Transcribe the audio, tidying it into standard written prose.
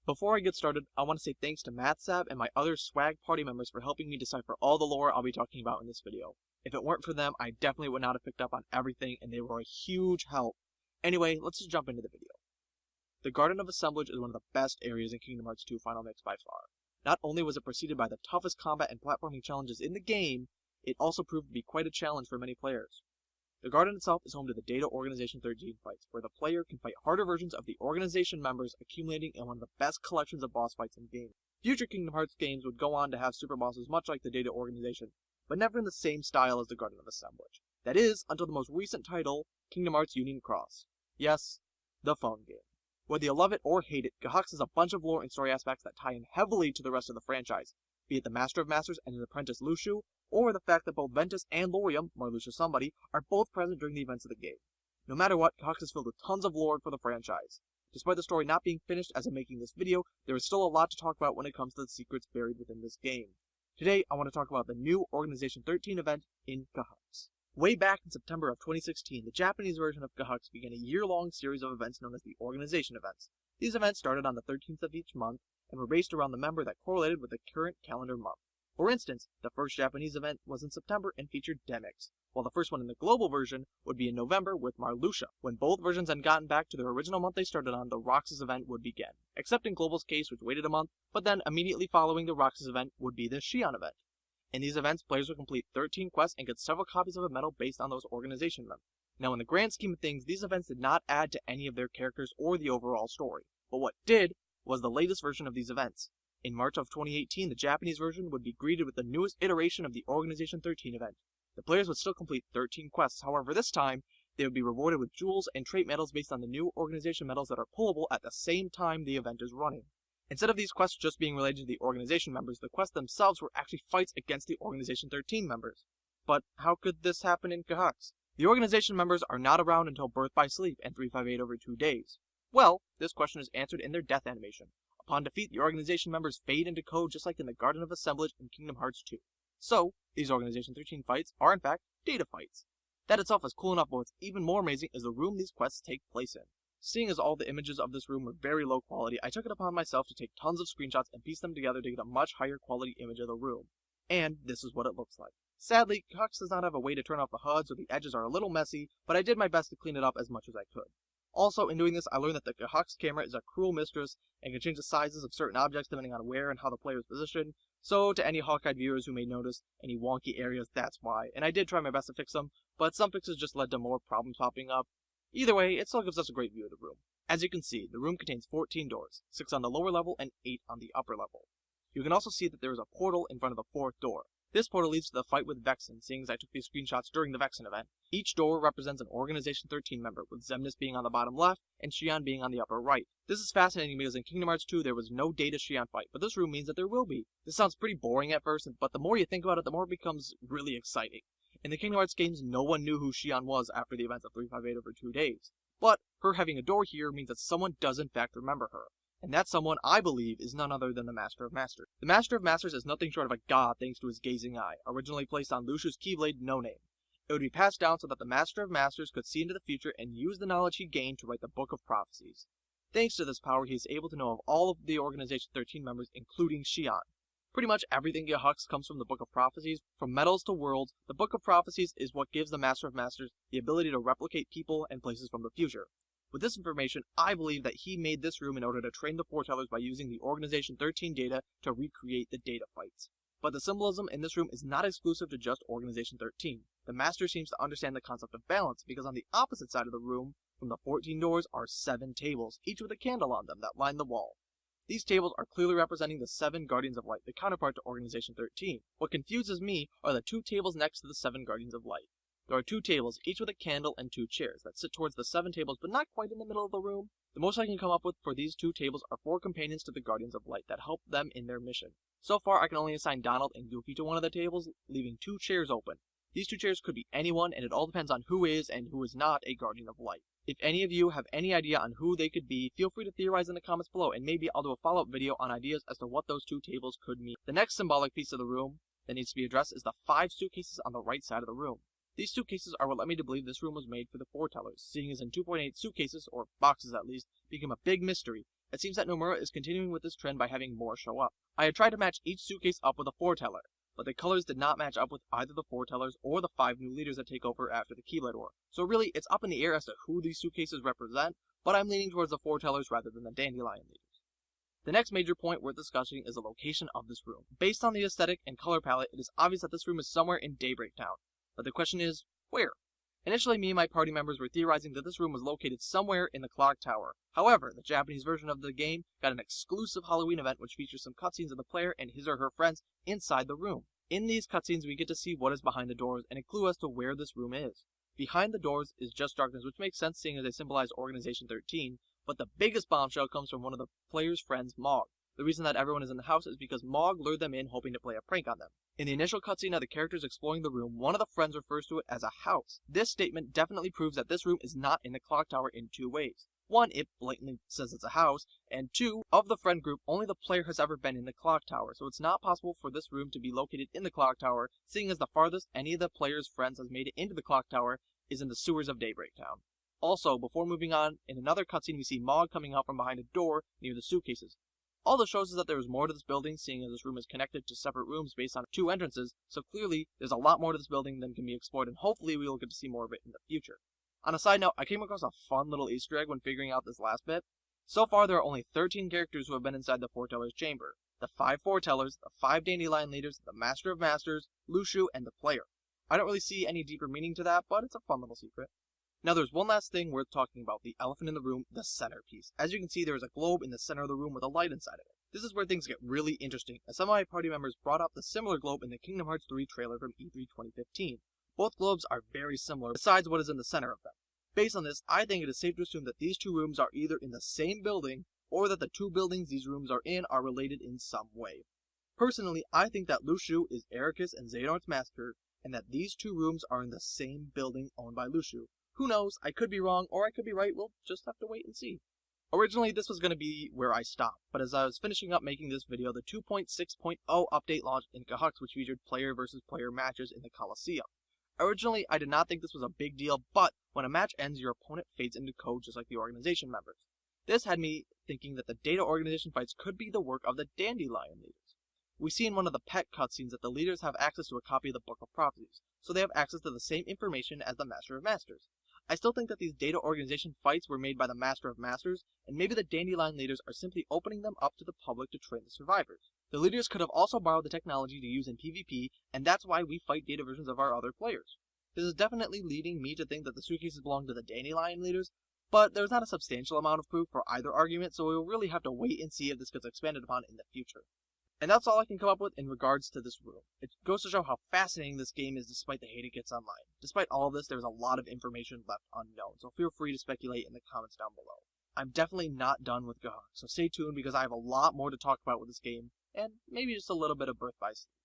Before I get started, I want to say thanks to MathSab and my other swag party members for helping me decipher all the lore I'll be talking about in this video. If it weren't for them, I definitely would not have picked up on everything, and they were a huge help. Anyway, let's just jump into the video. The Garden of Assemblage is one of the best areas in Kingdom Hearts 2 Final Mix by far. Not only was it preceded by the toughest combat and platforming challenges in the game, it also proved to be quite a challenge for many players. The garden itself is home to the Data Organization 13 fights, where the player can fight harder versions of the organization members, accumulating in one of the best collections of boss fights in the game. Future Kingdom Hearts games would go on to have super bosses much like the Data Organization, but never in the same style as the Garden of Assemblage. That is, until the most recent title, Kingdom Hearts Union Cross. Yes, the phone game. Whether you love it or hate it, KHUx has a bunch of lore and story aspects that tie in heavily to the rest of the franchise, be it the Master of Masters and his apprentice Luxu, or the fact that both Ventus and Lauriam, Marluxia somebody, are both present during the events of the game. No matter what, KHUx is filled with tons of lore for the franchise. Despite the story not being finished as I'm making this video, there is still a lot to talk about when it comes to the secrets buried within this game. Today, I want to talk about the new Organization 13 event in KHUx. Way back in September of 2016, the Japanese version of KHUx began a year-long series of events known as the Organization events. These events started on the 13th of each month, and were based around the member that correlated with the current calendar month. For instance, the first Japanese event was in September and featured Demyx, while the first one in the global version would be in November with Marluxia. When both versions had gotten back to their original month they started on, the Roxas event would begin, except in Global's case, which waited a month, but then immediately following the Roxas event would be the Xion event. In these events, players would complete 13 quests and get several copies of a medal based on those organization members. Now, in the grand scheme of things, these events did not add to any of their characters or the overall story, but what did was the latest version of these events. In March of 2018, the Japanese version would be greeted with the newest iteration of the Organization 13 event. The players would still complete 13 quests, however this time, they would be rewarded with jewels and trait medals based on the new Organization medals that are pullable at the same time the event is running. Instead of these quests just being related to the Organization members, the quests themselves were actually fights against the Organization 13 members. But how could this happen in KHUx? The Organization members are not around until Birth by Sleep and 358 over 2 days. Well, this question is answered in their death animation. Upon defeat, the Organization members fade into code just like in the Garden of Assemblage in Kingdom Hearts 2. So, these Organization 13 fights are in fact data fights. That itself is cool enough, but what's even more amazing is the room these quests take place in. Seeing as all the images of this room were very low quality, I took it upon myself to take tons of screenshots and piece them together to get a much higher quality image of the room. And this is what it looks like. Sadly, KHUx does not have a way to turn off the HUD, so the edges are a little messy, but I did my best to clean it up as much as I could. Also, in doing this, I learned that the KHUx camera is a cruel mistress and can change the sizes of certain objects depending on where and how the player is positioned, so to any Hawkeye viewers who may notice any wonky areas, that's why, and I did try my best to fix them, but some fixes just led to more problems popping up. Either way, it still gives us a great view of the room. As you can see, the room contains 14 doors, 6 on the lower level and 8 on the upper level. You can also see that there is a portal in front of the 4th door. This portal leads to the fight with Zexion, seeing as I took these screenshots during the Zexion event. Each door represents an Organization 13 member, with Xemnas being on the bottom left and Xion being on the upper right. This is fascinating because in Kingdom Hearts 2 there was no Data Xion fight, but this room means that there will be. This sounds pretty boring at first, but the more you think about it, the more it becomes really exciting. In the Kingdom Hearts games, no one knew who Xion was after the events of 358 over 2 days. But her having a door here means that someone does in fact remember her. And that someone, I believe, is none other than the Master of Masters. The Master of Masters is nothing short of a god thanks to his gazing eye, originally placed on Luxu's Keyblade No Name. It would be passed down so that the Master of Masters could see into the future and use the knowledge he gained to write the Book of Prophecies. Thanks to this power, he is able to know of all of the Organization 13 members, including Xion. Pretty much everything in KHUx comes from the Book of Prophecies. From medals to worlds, the Book of Prophecies is what gives the Master of Masters the ability to replicate people and places from the future. With this information, I believe that he made this room in order to train the foretellers by using the Organization 13 data to recreate the data fights. But the symbolism in this room is not exclusive to just Organization 13. The Master seems to understand the concept of balance, because on the opposite side of the room, from the 14 doors, are 7 tables, each with a candle on them that line the wall. These tables are clearly representing the 7 Guardians of Light, the counterpart to Organization 13. What confuses me are the 2 tables next to the 7 Guardians of Light. There are 2 tables, each with a candle and 2 chairs, that sit towards the 7 tables but not quite in the middle of the room. The most I can come up with for these 2 tables are 4 companions to the Guardians of Light that help them in their mission. So far I can only assign Donald and Goofy to one of the tables, leaving 2 chairs open. These 2 chairs could be anyone, and it all depends on who is and who is not a Guardian of Light. If any of you have any idea on who they could be, feel free to theorize in the comments below, and maybe I'll do a follow-up video on ideas as to what those 2 tables could mean. The next symbolic piece of the room that needs to be addressed is the 5 suitcases on the right side of the room. These suitcases are what led me to believe this room was made for the foretellers, seeing as in 2.8 suitcases, or boxes at least, became a big mystery, It seems that Nomura is continuing with this trend by having more show up. I had tried to match each suitcase up with a foreteller, but the colors did not match up with either the foretellers or the 5 new leaders that take over after the Keyblade War. So really, it's up in the air as to who these suitcases represent, but I'm leaning towards the foretellers rather than the dandelion leaders. The next major point worth discussing is the location of this room. Based on the aesthetic and color palette, it is obvious that this room is somewhere in Daybreak Town, but the question is, where? Initially, me and my party members were theorizing that this room was located somewhere in the Clock Tower. However, the Japanese version of the game got an exclusive Halloween event which features some cutscenes of the player and his or her friends inside the room. In these cutscenes, we get to see what is behind the doors and a clue as to where this room is. Behind the doors is just darkness, which makes sense seeing as they symbolize Organization 13, but the biggest bombshell comes from one of the player's friends, Mog. The reason that everyone is in the house is because Mog lured them in hoping to play a prank on them. In the initial cutscene of the characters exploring the room, one of the friends refers to it as a house. This statement definitely proves that this room is not in the Clock Tower in 2 ways. 1, it blatantly says it's a house, and 2, of the friend group, only the player has ever been in the Clock Tower, so it's not possible for this room to be located in the Clock Tower, seeing as the farthest any of the player's friends has made it into the Clock Tower is in the sewers of Daybreak Town. Also, before moving on, in another cutscene we see Mog coming out from behind a door near the suitcases. All this shows us that there is more to this building, seeing as this room is connected to separate rooms based on 2 entrances, so clearly there's a lot more to this building than can be explored, and hopefully we will get to see more of it in the future. On a side note, I came across a fun little Easter egg when figuring out this last bit. So far there are only 13 characters who have been inside the Foreteller's chamber. The 5 Foretellers, the 5 Dandelion leaders, the Master of Masters, Lushu, and the player. I don't really see any deeper meaning to that, but it's a fun little secret. Now there's one last thing worth talking about, the elephant in the room, the centerpiece. As you can see, there is a globe in the center of the room with a light inside of it. This is where things get really interesting, as some of my party members brought up the similar globe in the Kingdom Hearts 3 trailer from E3 2015. Both globes are very similar, besides what is in the center of them. Based on this, I think it is safe to assume that these 2 rooms are either in the same building, or that the 2 buildings these rooms are in are related in some way. Personally, I think that Lushu is Ericus and Xehanort's master, and that these 2 rooms are in the same building owned by Lushu. Who knows, I could be wrong, or I could be right, we'll just have to wait and see. Originally, this was going to be where I stopped, but as I was finishing up making this video, the 2.6.0 update launched in KHUx, which featured player versus player matches in the Coliseum. Originally, I did not think this was a big deal, but when a match ends, your opponent fades into code just like the organization members. This had me thinking that the data organization fights could be the work of the Dandelion leaders. We see in one of the pet cutscenes that the leaders have access to a copy of the Book of Prophecies, so they have access to the same information as the Master of Masters. I still think that these data organization fights were made by the Master of Masters, and maybe the Dandelion leaders are simply opening them up to the public to train the survivors. The leaders could have also borrowed the technology to use in PvP, and that's why we fight data versions of our other players. This is definitely leading me to think that the suitcases belong to the Dandelion leaders, but there's not a substantial amount of proof for either argument, so we'll really have to wait and see if this gets expanded upon in the future. And that's all I can come up with in regards to this room. It goes to show how fascinating this game is despite the hate it gets online. Despite all of this, there's a lot of information left unknown, so feel free to speculate in the comments down below. I'm definitely not done with KHUx, so stay tuned because I have a lot more to talk about with this game, and maybe just a little bit of Birth by Sleep.